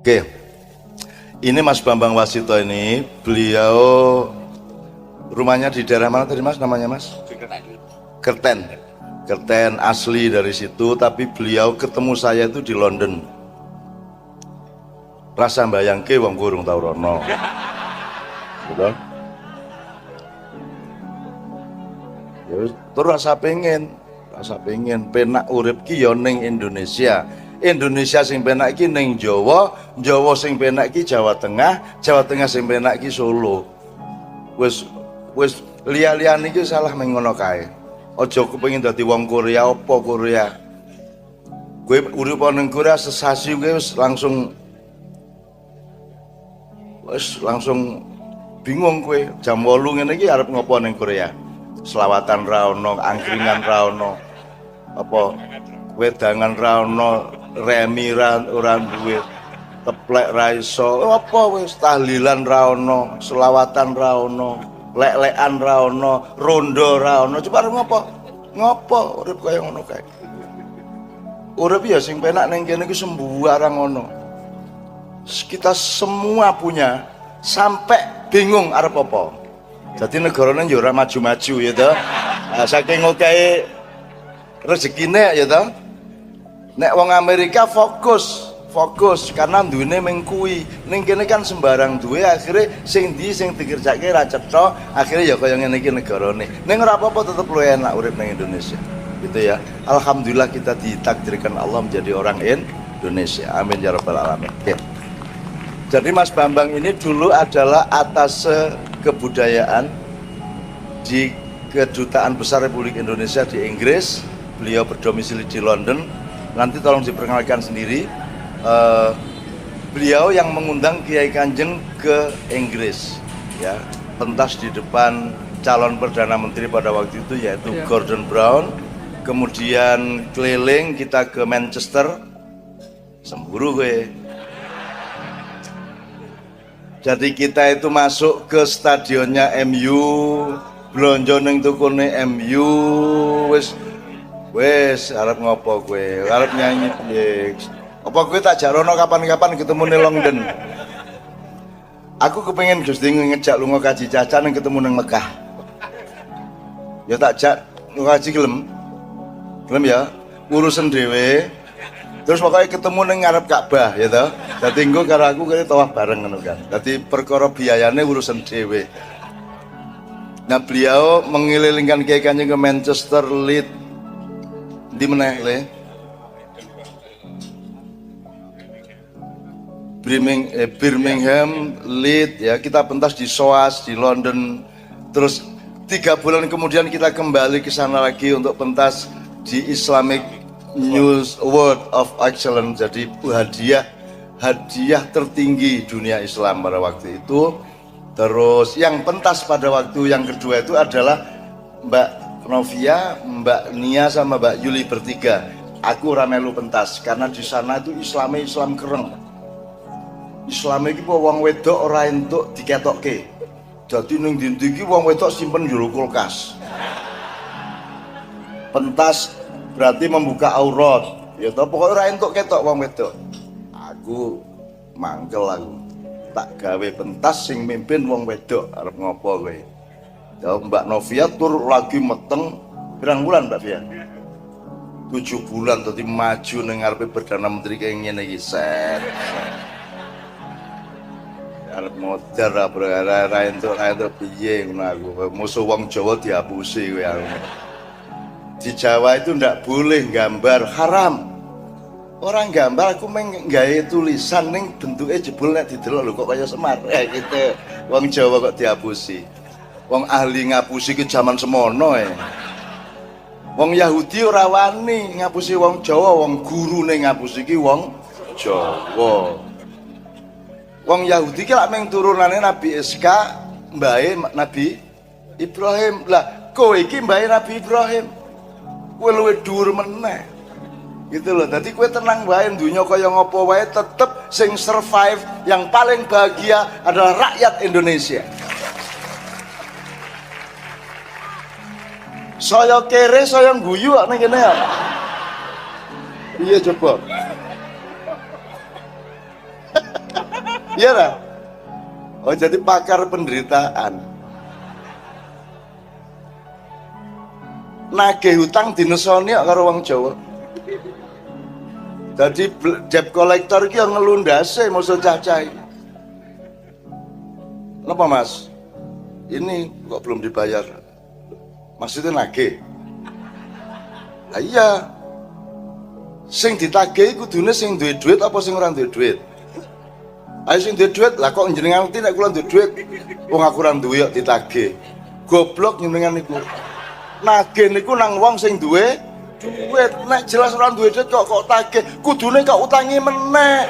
Oke, ini Mas Bambang Wasito ini, beliau rumahnya di daerah mana tadi Mas namanya Mas? Kerten. Kerten asli dari situ, tapi beliau ketemu saya itu di London. Rasa mbayangke wong kurung tau rono. Betul? Ya terus rasa pengen penak urip ki ya ning Indonesia. Indonesia sing penak ki ning Jawa, Jawa sing penak ki Jawa Tengah, Jawa Tengah sing penak ki Solo. Wis liya-liyane iki salah mengono kae. Aja kepengin dadi wong Korea apa Korea. Kowe urip ning Korea sesasi kowe langsung bingung kowe. Jam 8 ngene iki arep ngopo ning Korea. Selawatan ra ono, angkringan ra ono. Apa wedangan ra ono, remi ora duwe, teplek ra iso, apa wis tahlilan ra ono, selawatan ra ono, lek-lekan ra ono, rondo ra ono. Coba ngopo? Ngopo urip kaya ngono kae. Urip ya sing penak ning kene iki sembarang ngono. Kita semua punya sampai bingung arep apa. Jadi negarane ya ora maju-maju ya toh. Saking akeh rezekine ya toh. Nek wong Amerika fokus karena duwene mung kuwi. Ning kene kan sembarang duwe, akhire sing dikerjake ra cetha, akhire ya kaya ngene iki negarane. Ning ora apa-apa tetep luwih enak urip ning Indonesia. Gitu ya. Alhamdulillah kita ditakdirkan Allah menjadi orang Indonesia. Amin ya rabbal alamin. Oke. Jadi Mas Bambang ini dulu adalah atase kebudayaan di Kedutaan Besar Republik Indonesia di Inggris. Beliau berdomisili di London. Nanti tolong diperkenalkan sendiri. Beliau yang mengundang Kiai Kanjeng ke Inggris, ya, pentas di depan calon perdana menteri pada waktu itu yaitu Gordon Brown. Kemudian keliling kita ke Manchester, semburu gue. Jadi kita itu masuk ke stadionnya MU, blonjo ning tukune MU, wes arep ngopo gue, arep nyanyi piye. Apa gue tak jarono kapan-kapan ketemu ning London. Aku kepengen Gusti ngejak lunga kaji cacan yang ketemu ning Mekah. Ya tak jak lunga kaji gelem ya, urusan dhewe. Terus pokoknya ketemu ning ngarep Ka'bah ya toh. Dadi engko karo aku kene tawaf bareng ngono kan. Dadi perkara biyayane urusan dhewe. Nah, beliau mengelilingkan Kiai Kanjeng ke Manchester, Leeds, di meneh le? Birmingham, Leeds ya, kita pentas di SOAS di London. Terus 3 bulan kemudian kita kembali ke sana lagi untuk pentas di Islamic News Award of Excellence. Jadi hadiah tertinggi dunia Islam pada waktu itu. Terus yang pentas pada waktu yang kedua itu adalah Mbak Novia, Mbak Nia sama Mbak Yuli bertiga. Aku ramelu pentas karena di sana itu Islam kereng. Islam iki wong wedok ora entuk diketokke. Dadi ning ndi iki wong wedok simpen jero kulkas. Pentas berarti membuka aurat. Ya toh pokoknya ora entuk ketok wong wedok. Aku mangkel aku. Tak gawe pentas sing mimpin wong wedok arep ngopo kowe. Ya Mbak Novia tur lagi meteng pirang bulan Mbak Via? 7 bulan tadi maju ning ngarepe Perdana Menteri kayak ngene iki set. Arep modar ra entuk piye ngono aku. Musuh wong Jawa dihapusi kowe aku. Di Jawa itu ndak boleh gambar, haram. Orang gambar aku menggawe tulisan ning bentuke jebul nek didelok lho kok kaya Semar. Gitu. Wong Jawa kok dihapusi. Wong ahli ngapusi ke zaman semono Wong Yahudi ora wani ngapusi wong Jawa, wong gurune ngapusi ki wong Jawa. Wong Yahudi ki lak mung turunane Nabi Iska, mbae Nabi Ibrahim. Lah kowe iki mbae Nabi Ibrahim. Kowe luwih dhuwur meneh. Gitu loh. Dadi kowe tenang wae dunya kaya ngopo wae tetep sing survive yang paling bahagia adalah rakyat Indonesia. Saya kere, saya guyu kok ning kene ya. Iya coba. Iya lah. Oh jadi pakar penderitaan. Nagih hutang dinesoni karo wong Jawa. Jadi debt collector iki yang ngelundase musuh cacai. Kenapa Mas? Ini kok belum dibayar? Maksudnya nagih? Lah iya. Sing ditagih kudune sing duwe duit apa sing ora duwe duit? Ayo sing duwe duit, lah kok njenengan ngerti nek kula duwe duit? Wong aku ora duwe kok ditagih. Goblok njenengan niku. Nagih niku nang wong sing duwe duit. Nek jelas ora duwe duit kok tagih, kudune kok utangi meneh.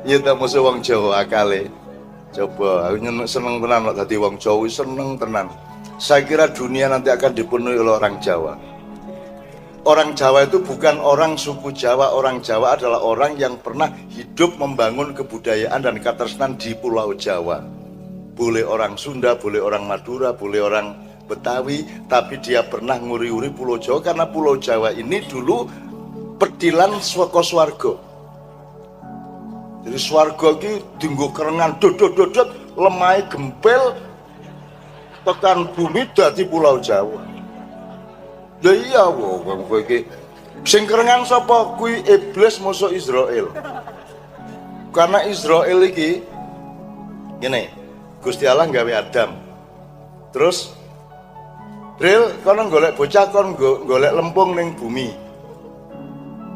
Iya ta musuh wong Jawa akale. Coba aku seneng tenan kok dadi wong Jawa, seneng tenan. Saya kira dunia nanti akan dipenuhi oleh orang Jawa. Orang Jawa itu bukan orang suku Jawa. Orang Jawa adalah orang yang pernah hidup membangun kebudayaan dan ketresnan di Pulau Jawa. Boleh orang Sunda, boleh orang Madura, boleh orang Betawi, tapi dia pernah nguri-uri Pulau Jawa karena Pulau Jawa ini dulu pedilan saka swarga. Jadi swarga iki dienggo kerengan dodot-dodot lemai gempel tekan bumi dadi Pulau Jawa. Lah iya wong kowe iki sing kerengan sapa kuwi iblis musuh Israel. Karena Israel iki ngene, Gusti Allah gawe Adam. Terus Bril kono golek bocah kon golek lempung ning bumi.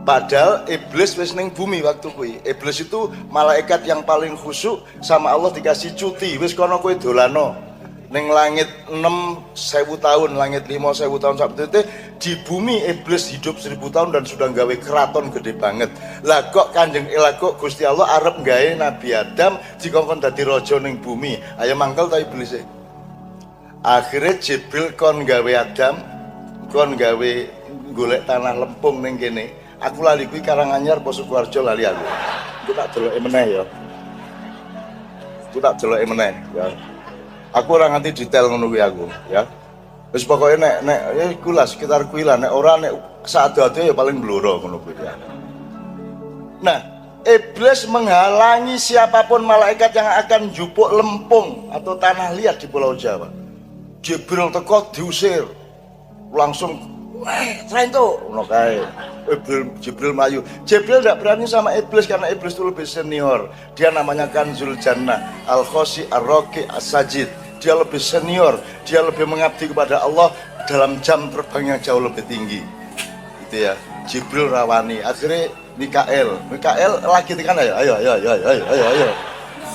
Padahal iblis wis ning bumi waktu kuwi. Iblis itu malaikat yang paling khusyuk sama Allah dikasih cuti. Wis kono kowe dolano. Ning langit 6.000 tahun, langit 5.000 tahun sampai itu di bumi iblis hidup 1000 tahun dan sudah gawe keraton gede banget. Lah kok Kanjeng kok Gusti Allah arep gawe Nabi Adam dikongkon dadi raja ning bumi. Ayo mangkel ta iblis e. Akhirnya Jibril kon gawe Adam, kon gawe golek tanah lempung ning kene. Aku lali kuwi Karanganyar apa Sukoharjo lali aku. Aku tak deloke meneh ya. Aku tak deloke meneh ya. Aku ora nganti detail ngono kuwi aku, ya. Wis pokoke nek ya iku lah sekitar kuwi lah, nek ora nek sadade ya paling bloro ngono kuwi ya. Nah, iblis menghalangi siapapun malaikat yang akan jupuk lempung atau tanah liat di Pulau Jawa. Jibril teko diusir. Langsung Trento ngono kae. Jibril maju. Jibril tidak berani sama iblis karena iblis itu lebih senior. Dia namanya Kanzul Jannah, Al-Khosi, Ar-Roki, As-Sajid. Dia lebih senior, dia lebih mengabdi kepada Allah dalam jam terbang yang jauh lebih tinggi. Gitu ya. Jibril rawani. Akhirnya Mikael lagi tekan ayo.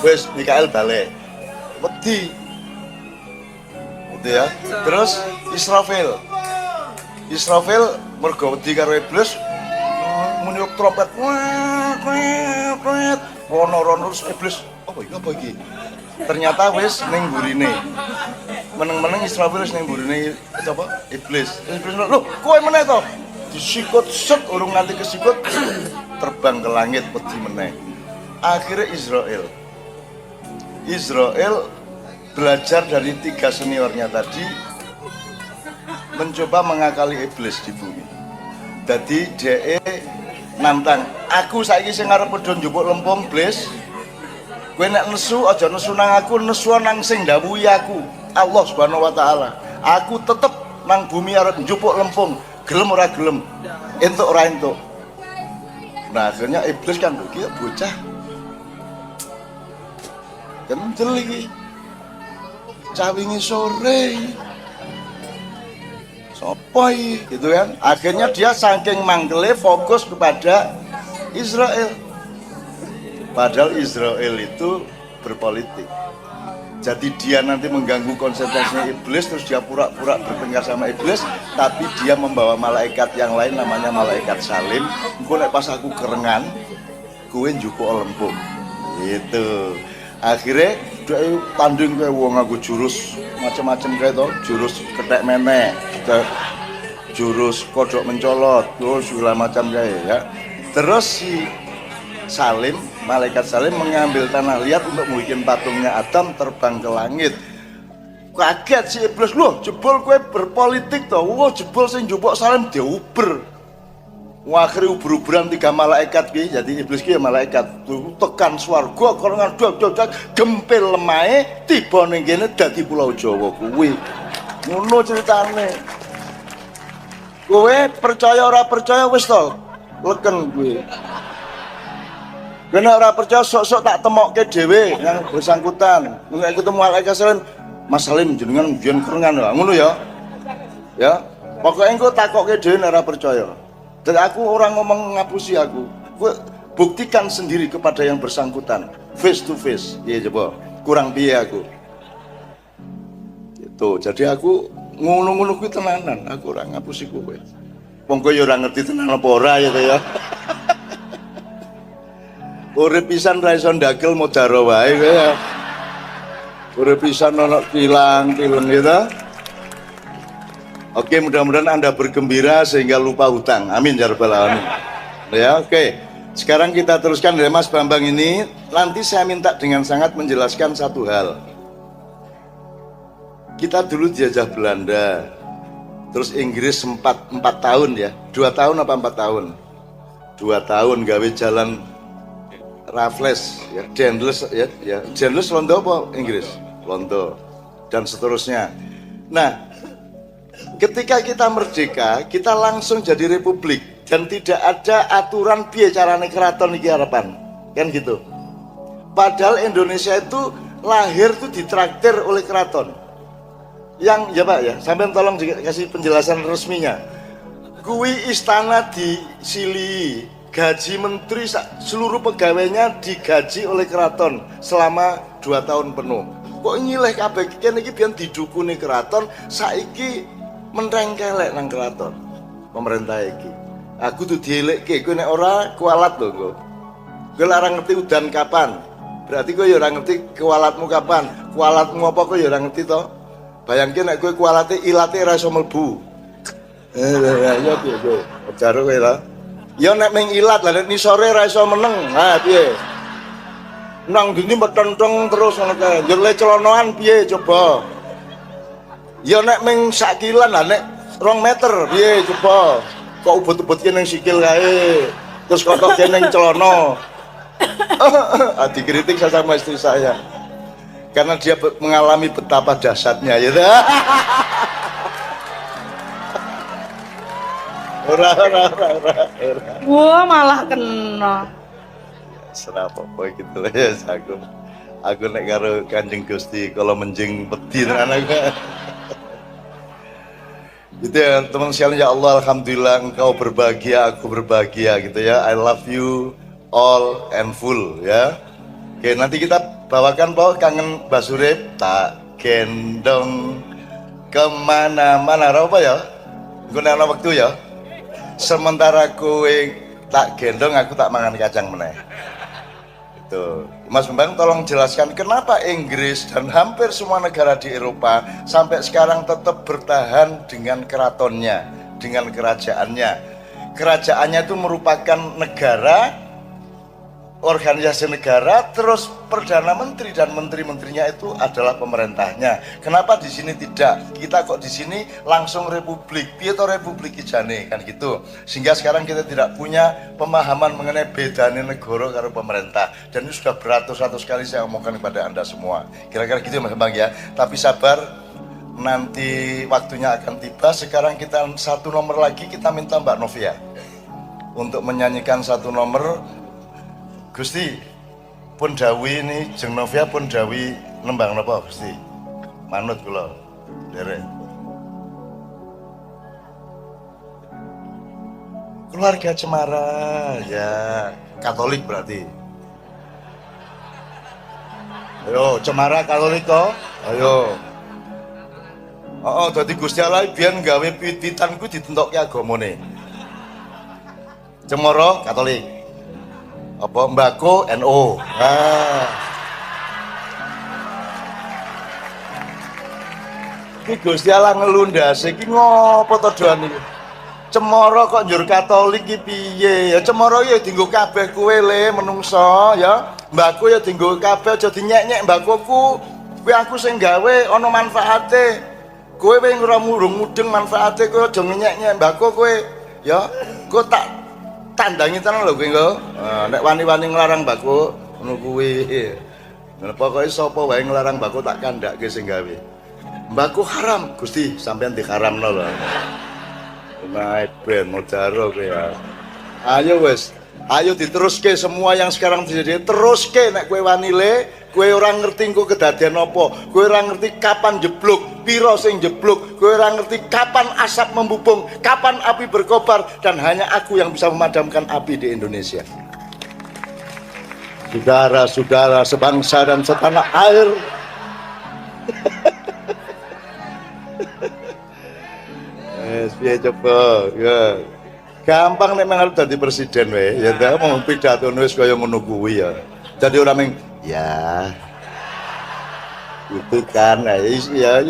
Wes Mikael balik. Wedi. Gitu ya. Terus Israfil mergo wedi karo iblis meniup trompet. Rono iblis. Apa iki? Ternyata wis ning gurine. Meneng-meneng Israfil wis ning gurine apa? Iblis. Iblis lho, kowe meneh to. Disikut set urung nanti kesikut terbang ke langit wedi meneh. Akhirnya Israel belajar dari 3 seniornya tadi mencoba mengakali iblis di bumi. Jadi DE nantang, aku saiki sing arep padha njupuk lempung iblis. Kowe nek nesu aja nesu nang aku, nesu nang sing ndhawuhi aku, Allah Subhanahu wa taala. Aku tetep nang bumi arep njupuk lempung, gelem ora gelem, entuk ora entuk. Nah, akhirnya iblis kan iki bocah. Kendel iki. Cawingi sore. Sopo iki gitu kan. Akhirnya dia saking manggele fokus kepada Israel. Padahal Israel itu berpolitik. Jadi dia nanti mengganggu konsentrasinya iblis, terus dia pura-pura bertengkar sama iblis, tapi dia membawa malaikat yang lain namanya malaikat Salim. Engko nek pas aku kerengan, kowe njupuk lempung. Gitu. Akhirnya dia tanding kayak wong nganggo jurus macam-macam kayak to, jurus ketek meneh, jurus kodok mencolot, terus segala macam kayak ya. Terus si Salim, malaikat Salim mengambil tanah liat untuk membuat patungnya Adam terbang ke langit. Kaget si iblis, loh jebol kowe berpolitik toh, wah jebol sing njupuk Salim diuber. Akhirnya ubur-uburan 3 malaikat ki, jadi iblis ki ya malaikat tekan swarga korongan dok gempil lemahe tiba ning kene dadi Pulau Jawa kuwi. Ngono ceritane. Kowe percaya ora percaya wis to leken kuwi. Kena ora percaya sok-sok tak temokke dhewe yang bersangkutan. Nek ketemu malaikat selain Mas Salim jenengan mbiyen kerengan lho. Ngono ya. Ya. Pokoke engko takokke dhewe nek ora percaya. Dan aku orang ngomong ngapusi aku. Gue buktikan sendiri kepada yang bersangkutan face to face. Iya coba. Kurang piye aku. Itu. Jadi aku ngono-ngono kuwi tenanan. Aku ora ngapusi kowe. Wong kowe ya ora ngerti tenan apa ora ya to ya. Urip pisan ra iso ndagel modaro wae kowe ya. Urip pisan ono kilang-kileng gitu. Oke, mudah-mudahan Anda bergembira sehingga lupa hutang. Amin ya rabbal alamin. Ya, oke. Sekarang kita teruskan dari Mas Bambang ini. Nanti saya minta dengan sangat menjelaskan satu hal. Kita dulu dijajah Belanda. Terus Inggris 4 tahun ya. 2 tahun apa 4 tahun? 2 tahun gawe jalan Raffles ya, Dendles ya, Dendles Londo apa Inggris? Londo. Dan seterusnya. Nah, ketika kita merdeka, kita langsung jadi republik dan tidak ada aturan piye carane keraton iki harapan. Kan gitu. Padahal Indonesia itu lahir tuh ditraktir oleh keraton. Yang ya Pak ya, sampai tolong kasih penjelasan resminya. Kui istana di Sili, gaji menteri seluruh pegawainya digaji oleh keraton selama 2 tahun penuh. Kok nyileh kabeh kene iki biyen didukuni keraton, saiki menrengkelek nang keraton pemerintah iki. Aku tuh dielekke kowe nek ora kualat lho engko. Kowe ora ngerti udan kapan. Berarti kowe ya ora ngerti kualatmu kapan. Kualatmu apa kowe ya ora ngerti to. Bayangke nek kowe kualate ilate ora iso mlebu. Ya piye kowe? Jare kowe lho. Ya nek ming ilat lah nek nisore ora iso meneng. Nah piye? Nang dindi metenteng terus ngono kae. Yo le celonoan piye coba? Ya nek ming sak kilan lah nek 2 meter piye coba. Kok ubut-ubut kene sikil kae. Terus kotok kene celana. Dikritik saya sama istri saya. Karena dia mengalami betapa dahsyatnya ya. Ora. Wah, malah kena. Serap apa gitu ya aku nek karo Kanjeng Gusti kalau menjing pedi tenan aku. Gitu ya teman sekalian, ya Allah alhamdulillah engkau berbahagia, aku berbahagia gitu ya. I love you all and full ya. Oke, nanti kita bawakan kangen Basurip tak gendong kemana-mana apa ya? Guna waktu ya. Sementara kowe tak gendong aku tak mangan kacang meneh. Itu. Mas Bambang tolong jelaskan kenapa Inggris dan hampir semua negara di Eropa sampai sekarang tetap bertahan dengan keratonnya, dengan kerajaannya. Kerajaannya itu merupakan negara, organisasi negara, terus perdana menteri dan menteri-menterinya itu adalah pemerintahnya. Kenapa di sini tidak? Kita kok di sini langsung republik? Piye to republik ijane kan gitu. Sehingga sekarang kita tidak punya pemahaman mengenai bedanya negara karo pemerintah. Dan ini sudah beratus-ratus kali saya omongkan kepada Anda semua. Kira-kira gitu Mas Bambang ya. Tapi sabar, nanti waktunya akan tiba. Sekarang kita satu nomor lagi, kita minta Mbak Novia untuk menyanyikan satu nomor. Gusti pun dawi ini Jeng Novia pun dawi nembang napa Gusti manut kula derek keluarga Cemara ya Katolik berarti. Ayo Cemara Katolik kok ayo. Dadi Gusti Allah biyen gawe pititan ku ditentokke agamane. Cemara Katolik apa mbako NO. Iki Gusti Allah ngelundase iki ngopo to doan iki. Cemara kok njur Katolik iki piye? Ya cemara ya dienggo kabeh kowe le menungso ya. Mbako ya dienggo kabeh aja dinyek-nyek mbakoku. Kuwi aku sing gawe ana manfaate. Kowe wing ora murung mudeng manfaate kowe aja nyek-nyek mbako kowe ya. Kok tak tandangi tenan lho kowe engko. Nek wani-wani nglarang mbakku ngono kuwi. Pokoke sapa wae nglarang mbakku tak kandhake sing gawe. Mbakku haram, Gusti, sampean diharamno lho. Naik ben modaro kowe ya. Ayo wis, ayo diteruske semua yang sekarang terjadi. Teruske nek kowe wani le, kowe ora ngerti engko kedadian apa, kowe ora ngerti kapan jeblok, piro sing jeblok, kowe ora ngerti kapan asap membubung, kapan api berkobar, dan hanya aku yang bisa memadamkan api di Indonesia. Saudara-saudara sebangsa dan setanah air, piye coba ya gampang nek memang harus jadi presiden we ya ndak mau pidato wis kaya ngono kuwi ya jadi orang meng ya itu kan ya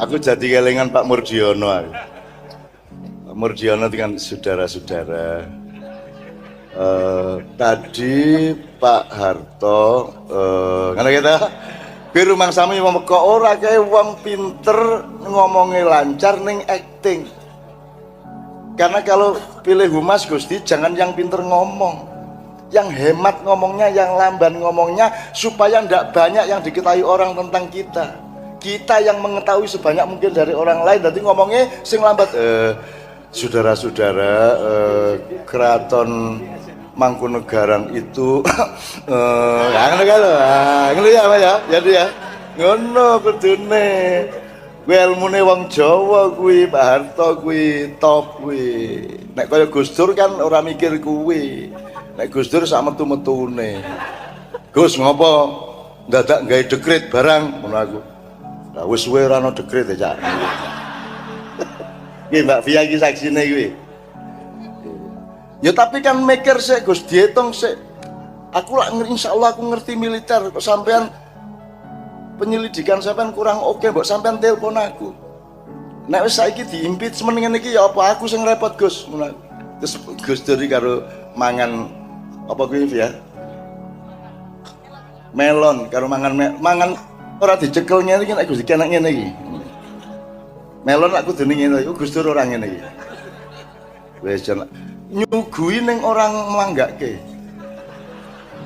aku jadi kelingan Pak Murdiono Pak Murdiono dengan saudara-saudara tadi Pak Harto karena kita biar rumah sami mau kok ora kayak wong pinter ngomongnya lancar ning acting. Karena kalau pilih humas Gusti jangan yang pinter ngomong, yang hemat ngomongnya, yang lamban ngomongnya, supaya ndak banyak yang diketahui orang tentang kita. Kita yang mengetahui sebanyak mungkin dari orang lain, nanti ngomongnya sing lambat. Saudara-saudara, keraton Mangkunegaran itu ngono kan lho. Ngono ya Mas ya. Jadi ya. Ngono kudune. Kuwi ilmune wong Jawa kuwi, Pak Harto kuwi top kuwi. Nek kaya Gus Dur kan ora mikir kuwi. Nek Gus Dur sak metu-metune. Gus ngopo? Dadak gawe dekret barang ngono aku. Lah wis suwe ora ono dekret ya, Cak. Nggih Mbak Via iki saksine kuwi. Ya tapi kan mikir sik Gus, dihitung sik. Aku lah insyaallah aku ngerti militer kok sampean penyelidikan sampean kurang oke, mbok sampean telepon aku. Nek wis saiki di-impeachment ngene iki ya apa aku sing repot Gus. Terus Gus dari karo mangan apa kuwi ya? Melon karo mangan ora dicekel ngene iki nek Gus iki enak ngene iki. Melon aku dene ngene iki Gus Dur ora ngene iki. Wis nyugui ning orang melanggake.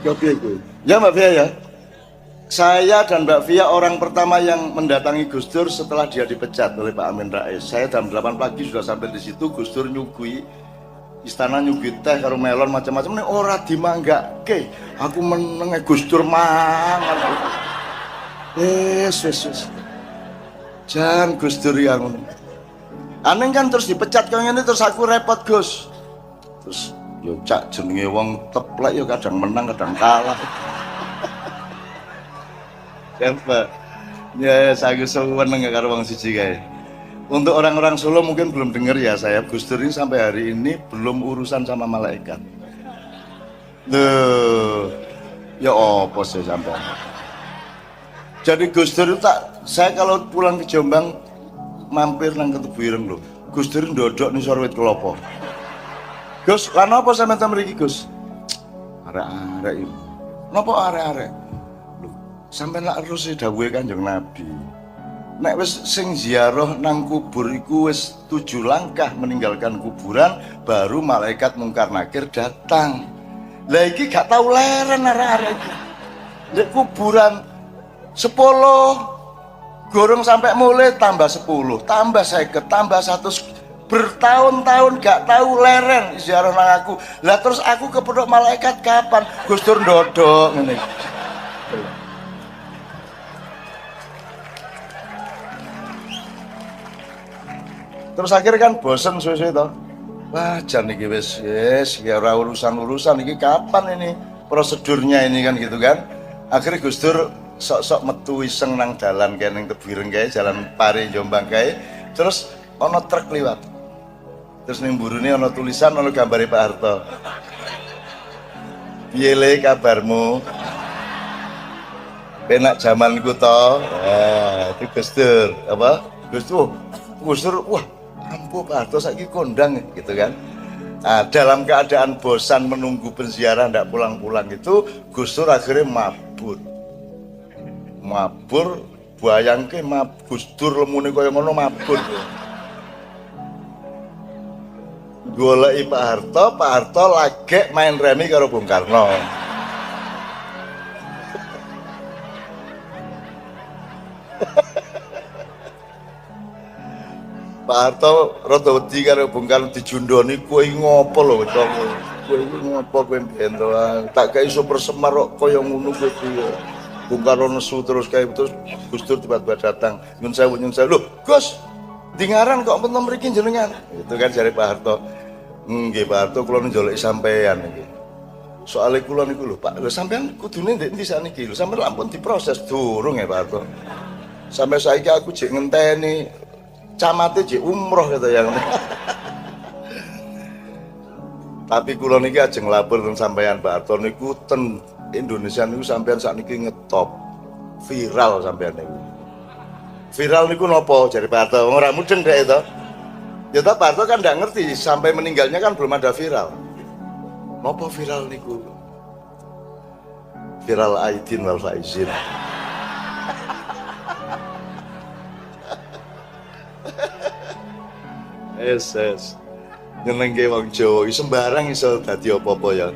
Ya piye kuwi? Ya Mbak Via ya. Saya dan Mbak Via orang pertama yang mendatangi Gus Dur setelah dia dipecat oleh Pak Amin Rais. Saya jam 8 pagi sudah sampai di situ. Gus Dur nyugui istana, nyugui teh karo melon macam-macam ning ora dimanggake. Aku meneng Gus Dur mangan. Wis. Jan Gus Dur yang ngono. Aneh kan terus dipecat kaya ngene terus aku repot Gus. Terus yo cak jenenge wong teplek yo kadang menang kadang kalah. Siapa? Ya saya seneng karo wong siji kae. Untuk orang-orang Solo mungkin belum dengar ya saya Gus Dur ini sampai hari ini belum urusan sama malaikat. Loh, ya apa sih sampai? Jadi Gus Dur itu saya kalau pulang ke Jombang mampir nang Ketubu Ireng lho. Gus Dur ndodok ning Sorwit Kelopo. Gus, lan apa sampeyan mriki Gus? Arek-arek iki. Napa arek-arek? Lho, sampeyan lak terus dawuhe Kanjeng Nabi. Nek wis sing ziarah nang kubur iku wis 7 langkah meninggalkan kuburan, baru malaikat mungkar nakir datang. Lah iki gak tau leren arek-arek iki. Nek kuburan 10 gorong sampai mulai tambah 10, tambah 50, tambah 100. Bertahun-tahun gak tahu leren ziarah nang aku. Lah terus aku kepethuk malaikat kapan? Gus Dur ndodok ngene. Terus akhirnya kan bosen suwe-suwe to. Wah, jan iki wis ya ora urusan-urusan iki kapan ini prosedurnya ini kan gitu kan. Akhirnya Gus Dur sok-sok metu iseng nang dalan kene ning Tebireng kae, jalan Pari Jombang kae. Terus ana truk liwat. Terus ning mburine ana tulisan ana gambare Pak Harto. Piye le kabarmu? Penak jamanku to. Itu Gus Dur, apa? Gus Dur, wah, ampun Pak Harto saiki kondang gitu kan. Nah, dalam keadaan bosan menunggu penziarah ndak pulang-pulang itu Gus Dur akhirnya mabur bayangke Gus Dur lemune kaya ngono mabur. goleki Pak Harto lagi main remi karo Bung Karno. Pak Harto rada wedi karo Bung Karno dijundoni, kowe iki ngopo lho Cong. Kowe iki ngopo kowe bento. Tak kei super semar kok kaya ngono kowe iki. Bung Karno nesu terus kayak terus Gus Dur tiba-tiba datang. Nyun sewu. Loh, Gus, dingaran kok penten mriki jenengan. Itu kan jare Pak Harto. Nggih Pak Harto kula njoleki sampean iki. Soale kula niku lho Pak, lho sampean kudune ndek ndi sakniki lho, sampean ampun diproses durung ya Pak Harto. Sampai saiki aku jek ngenteni camate jek umroh gitu yang. Tapi kula niki ajeng lapor teng sampean Pak Harto niku ten Indonesia niku sampean sakniki ngetop viral sampean niku. Viral niku napa jare Pak Harto? Ora mudeng dek itu. Ya Pak Harto kan ndak ngerti sampai meninggalnya kan belum ada viral. Napa viral niku? Viral Aidin wal Faizin. Es. Nyenengke wong Jawa iki sembarang iso dadi apa-apa ya.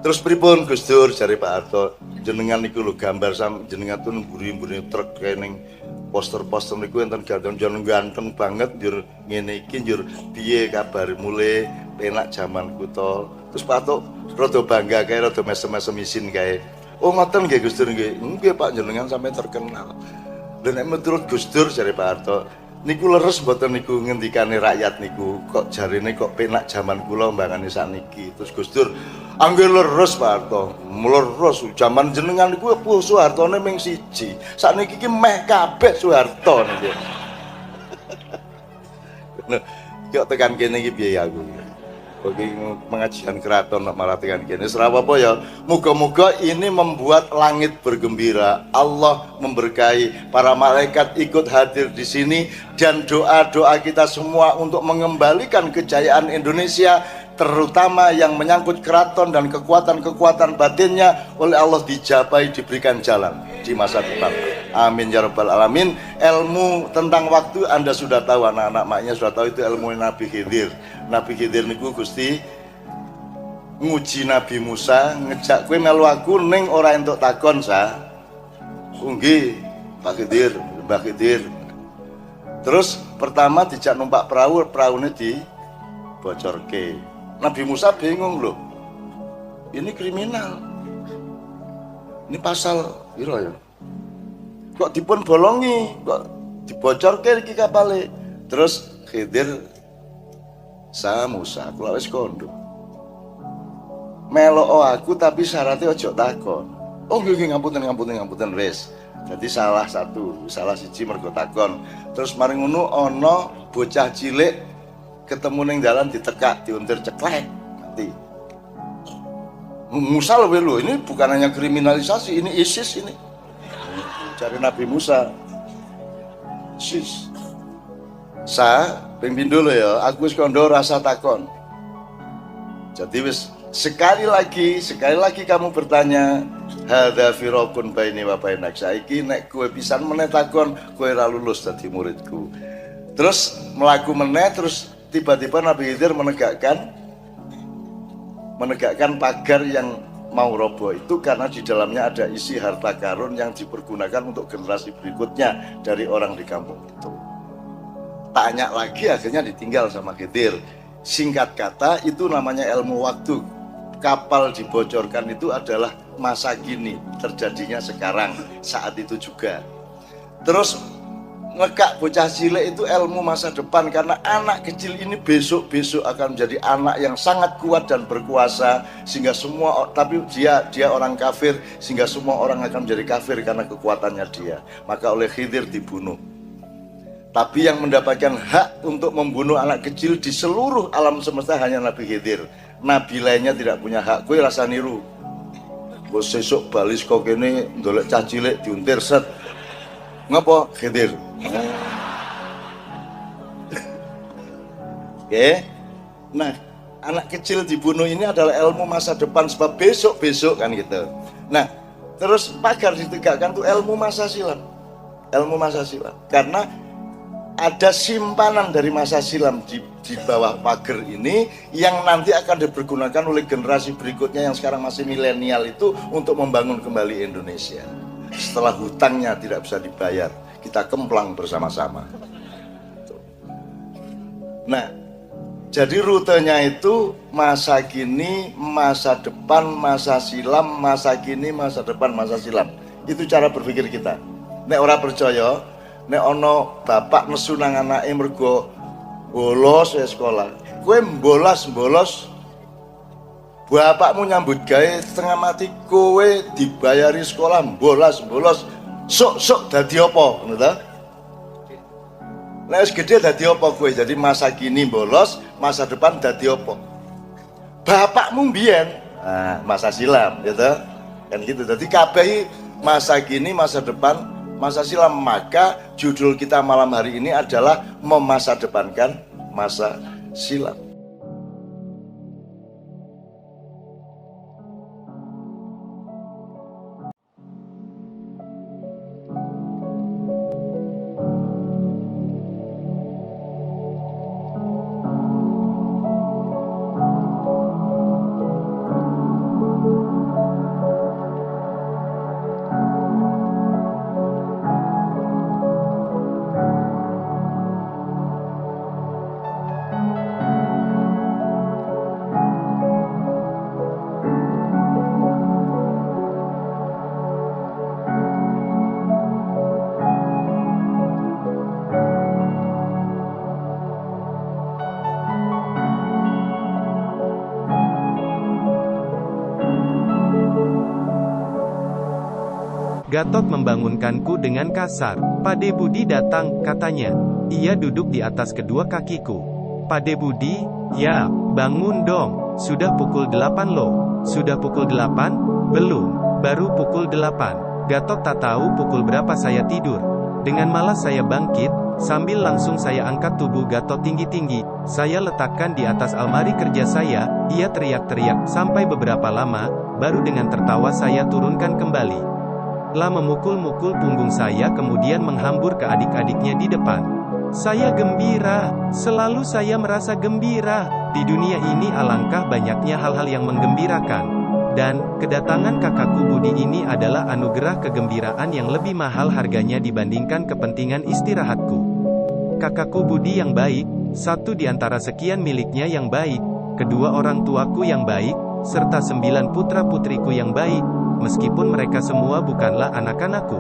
Terus pripun Gus Dur jare Pak Harto? Jenengan niku lho gambar jenengan tuh mburi-mburi truk kening poster-poster niku enten ganteng banget njur ngene iki njur piye kabar mulai penak jamanku to. Terus Pak Harto rada bangga kae rada mesem-mesem isin kae. Oh ngoten nggih Gus Dur nggih. Nggih Pak jenengan sampai terkenal. Lha nek menurut Gus Dur jare Pak Harto niku leres mboten niku ngendikane rakyat niku kok jarine kok penak jaman kula mbangane sakniki. Terus Gus Dur anggere leres Pak Harto, leres jaman jenengan niku Soehartone ming siji. Sakniki iki meh kabeh Soeharto niki. Nah, kok tekan kene iki piye aku iki. Oke, pengajian keraton malah tekan kene. Serapa apa ya? Muga-muga ini membuat langit bergembira. Allah memberkahi, para malaikat ikut hadir di sini dan doa-doa kita semua untuk mengembalikan kejayaan Indonesia terutama yang menyangkut keraton dan kekuatan-kekuatan batinnya oleh Allah dijapai, diberikan jalan di masa depan. Amin ya rabbal alamin. Ilmu tentang waktu Anda sudah tahu, anak-anak maknya sudah tahu, itu ilmu Nabi Khidir. Nabi Khidir niku Gusti nguji Nabi Musa, ngejak kowe melu aku ning ora entuk takon sa. Nggih, Pak Khidir, Mbak Khidir. Terus pertama dijak numpak perahu, perahunya dibocorke. Nabi Musa bingung loh. Ini kriminal. Ini pasal piro ya? Kok dipun bolongi, kok dibocorke iki kapale. Terus Khidir sa Musa, kula wis kondo. Melok aku tapi syaratnya ojo takon. Oh nggih ngapunten wis. Jadi salah siji mergo takon. Terus mari ngono ana bocah cilik ketemu ning dalan ditekak, diuntir ceklek mati. Musa lho, ini bukan hanya kriminalisasi, ini ISIS ini. Cari Nabi Musa. ISIS. Ping pindho lho ya, aku wis kandha rasa takon. Jadi wis sekali lagi kamu bertanya, hadza firaqun baini wa bainak. Saiki nek kowe pisan meneh takon, kowe ora lulus dadi muridku. Terus melaku meneh, terus tiba-tiba Nabi Khidir menegakkan pagar yang mau roboh itu karena di dalamnya ada isi harta karun yang dipergunakan untuk generasi berikutnya dari orang di kampung itu. Tanya lagi akhirnya ditinggal sama Khidir. Singkat kata itu namanya ilmu waktu. Kapal dibocorkan itu adalah masa kini, terjadinya sekarang, saat itu juga. Terus ngekak bocah cilik itu ilmu masa depan, karena anak kecil ini besok akan menjadi anak yang sangat kuat dan berkuasa, sehingga semua, tapi dia orang kafir, sehingga semua orang akan menjadi kafir karena kekuatannya dia. Maka oleh Khidir dibunuh. Tapi yang mendapatkan hak untuk membunuh anak kecil di seluruh alam semesta hanya Nabi Khidir. Nabi lainnya tidak punya hak. Kowe rasa niru. Kowe sesuk balis kok kene ndolek cah cilik diuntir set. Ngapa Khidir? Oke. Nah, anak kecil dibunuh ini adalah ilmu masa depan, sebab besok kan gitu. Nah, terus pagar ditegakkan tuh ilmu masa silam. Ilmu masa silam. Karena ada simpanan dari masa silam di bawah pagar ini yang nanti akan dipergunakan oleh generasi berikutnya yang sekarang masih milenial itu untuk membangun kembali Indonesia. Setelah hutangnya tidak bisa dibayar, kita kemplang bersama-sama. Nah, jadi rutenya itu masa kini, masa depan, masa silam, masa kini, masa depan, masa silam. Itu cara berpikir kita. Nek ora percaya, nek ono bapak nesu nang anake mergo bolos ya sekolah, kowe bolos bapakmu nyambut gawe setengah mati, kowe dibayari sekolah bolos sok dadi apa ngono ta? Nek wis gedhe dadi apa kowe? Jadi masa kini bolos, masa depan dadi apa? Bapakmu mbiyen, nah, masa silam gitu. Kan gitu. Jadi kabeh masa kini, masa depan, masa silam. Maka judul kita malam hari ini adalah memasa depankan masa silam. Gatot membangunkanku dengan kasar. Pade Budi datang, katanya. Ia duduk di atas kedua kakiku. Pade Budi, ya, bangun dong. Sudah pukul 8 loh. Sudah pukul 8? Belum. Baru pukul 8. Gatot tak tahu pukul berapa saya tidur. Dengan malas saya bangkit, sambil langsung saya angkat tubuh Gatot tinggi-tinggi. Saya letakkan di atas almari kerja saya. Ia teriak-teriak sampai beberapa lama, baru dengan tertawa saya turunkan kembali. Lah memukul-mukul punggung saya kemudian menghambur ke adik-adiknya di depan. Saya gembira, selalu saya merasa gembira. Di dunia ini alangkah banyaknya hal-hal yang menggembirakan. Dan, kedatangan kakakku Budi ini adalah anugerah kegembiraan yang lebih mahal harganya dibandingkan kepentingan istirahatku. Kakakku Budi yang baik, satu di antara sekian miliknya yang baik, kedua orang tuaku yang baik, serta 9 putra-putriku yang baik, meskipun mereka semua bukanlah anak-anakku.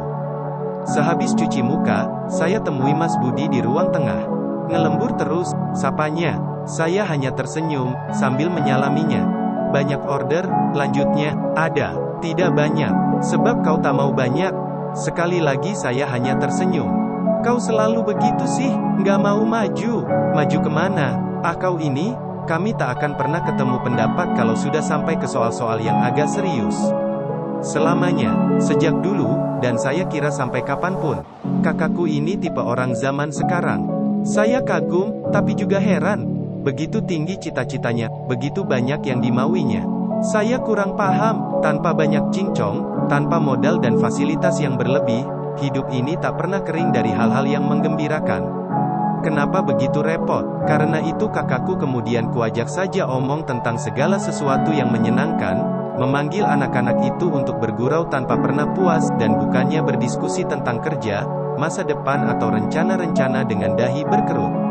Sehabis cuci muka, saya temui Mas Budi di ruang tengah. Ngelembur terus, sapanya. Saya hanya tersenyum, sambil menyalaminya. Banyak order, lanjutnya, ada. Tidak banyak, sebab kau tak mau banyak. Sekali lagi saya hanya tersenyum. Kau selalu begitu sih, nggak mau maju. Maju kemana? Ah kau ini, kami tak akan pernah ketemu pendapat kalau sudah sampai ke soal-soal yang agak serius. Selamanya, sejak dulu, dan saya kira sampai kapanpun. Kakakku ini tipe orang zaman sekarang. Saya kagum, tapi juga heran. Begitu tinggi cita-citanya, begitu banyak yang dimauinya. Saya kurang paham, tanpa banyak cincong, tanpa modal dan fasilitas yang berlebih, hidup ini tak pernah kering dari hal-hal yang menggembirakan. Kenapa begitu repot? Karena itu kakakku kemudian kuajak saja omong tentang segala sesuatu yang menyenangkan, memanggil anak-anak itu untuk bergurau tanpa pernah puas, dan bukannya berdiskusi tentang kerja, masa depan atau rencana-rencana dengan dahi berkerut.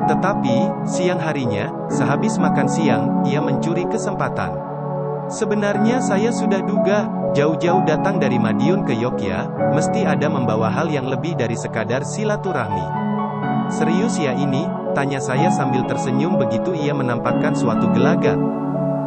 Tetapi, siang harinya, sehabis makan siang, ia mencuri kesempatan. Sebenarnya saya sudah duga, jauh-jauh datang dari Madiun ke Yogya, mesti ada membawa hal yang lebih dari sekadar silaturahmi. Serius ya ini? Tanya saya sambil tersenyum begitu ia menampakkan suatu gelagat.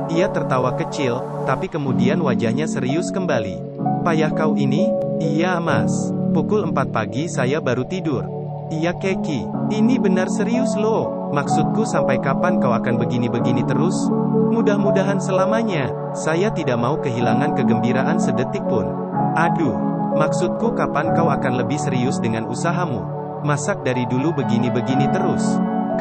Ia tertawa kecil, tapi kemudian wajahnya serius kembali. Payah kau ini? Iya mas. Pukul 4 pagi saya baru tidur. Iya Keki. Ini benar serius loh. Maksudku sampai kapan kau akan begini-begini terus? Mudah-mudahan selamanya. Saya tidak mau kehilangan kegembiraan sedetik pun. Aduh. Maksudku kapan kau akan lebih serius dengan usahamu? Masak dari dulu begini-begini terus.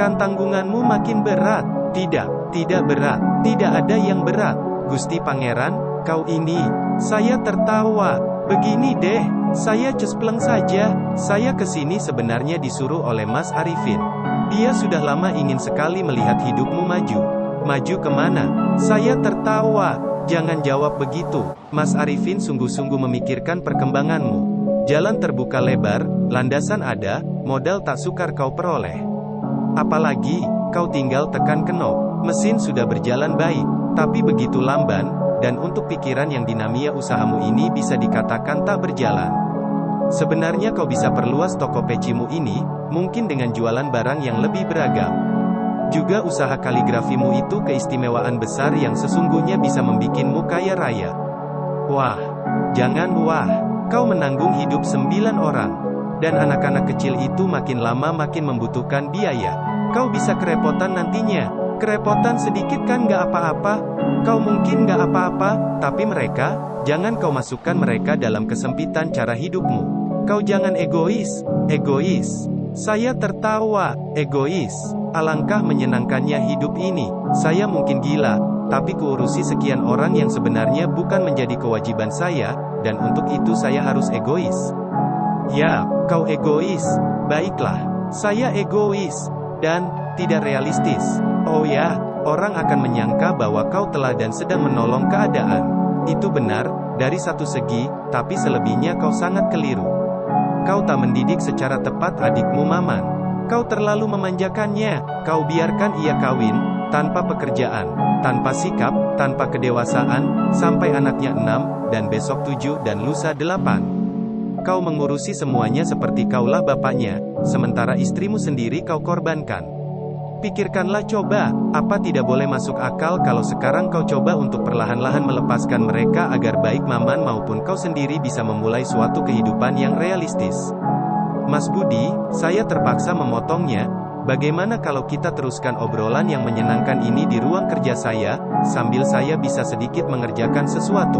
Kan tanggunganmu makin berat. Tidak, tidak berat. Tidak ada yang berat. Gusti Pangeran, kau ini. Saya tertawa. Begini deh, saya cespleng saja. Saya kesini sebenarnya disuruh oleh Mas Arifin. Dia sudah lama ingin sekali melihat hidupmu maju. Maju kemana? Saya tertawa. Jangan jawab begitu. Mas Arifin sungguh-sungguh memikirkan perkembanganmu. Jalan terbuka lebar, landasan ada, modal tak sukar kau peroleh. Apalagi, kau tinggal tekan knop. Mesin sudah berjalan baik, tapi begitu lamban, dan untuk pikiran yang dinamia usahamu ini bisa dikatakan tak berjalan. Sebenarnya kau bisa perluas toko pecimu ini, mungkin dengan jualan barang yang lebih beragam. Juga usaha kaligrafimu itu keistimewaan besar yang sesungguhnya bisa membikinmu kaya raya. Wah, jangan wah, kau menanggung hidup 9 orang. Dan anak-anak kecil itu makin lama makin membutuhkan biaya. Kau bisa kerepotan nantinya. Kerepotan sedikit kan gak apa-apa. Kau mungkin gak apa-apa, tapi mereka, jangan kau masukkan mereka dalam kesempitan cara hidupmu. Kau jangan egois. Egois. Saya tertawa. Egois. Alangkah menyenangkannya hidup ini. Saya mungkin gila, tapi kuurusi sekian orang yang sebenarnya bukan menjadi kewajiban saya, dan untuk itu saya harus egois. Ya, kau egois. Baiklah, saya egois. Dan, tidak realistis. Oh ya, orang akan menyangka bahwa kau telah dan sedang menolong keadaan. Itu benar, dari satu segi, tapi selebihnya kau sangat keliru. Kau tak mendidik secara tepat adikmu Maman. Kau terlalu memanjakannya. Kau biarkan ia kawin, tanpa pekerjaan, tanpa sikap, tanpa kedewasaan, sampai anaknya 6, dan besok 7 dan lusa 8. Kau mengurusi semuanya seperti kaulah bapaknya, sementara istrimu sendiri kau korbankan. Pikirkanlah coba, apa tidak boleh masuk akal kalau sekarang kau coba untuk perlahan-lahan melepaskan mereka agar baik Maman maupun kau sendiri bisa memulai suatu kehidupan yang realistis. Mas Budi, saya terpaksa memotongnya. Bagaimana kalau kita teruskan obrolan yang menyenangkan ini di ruang kerja saya, sambil saya bisa sedikit mengerjakan sesuatu?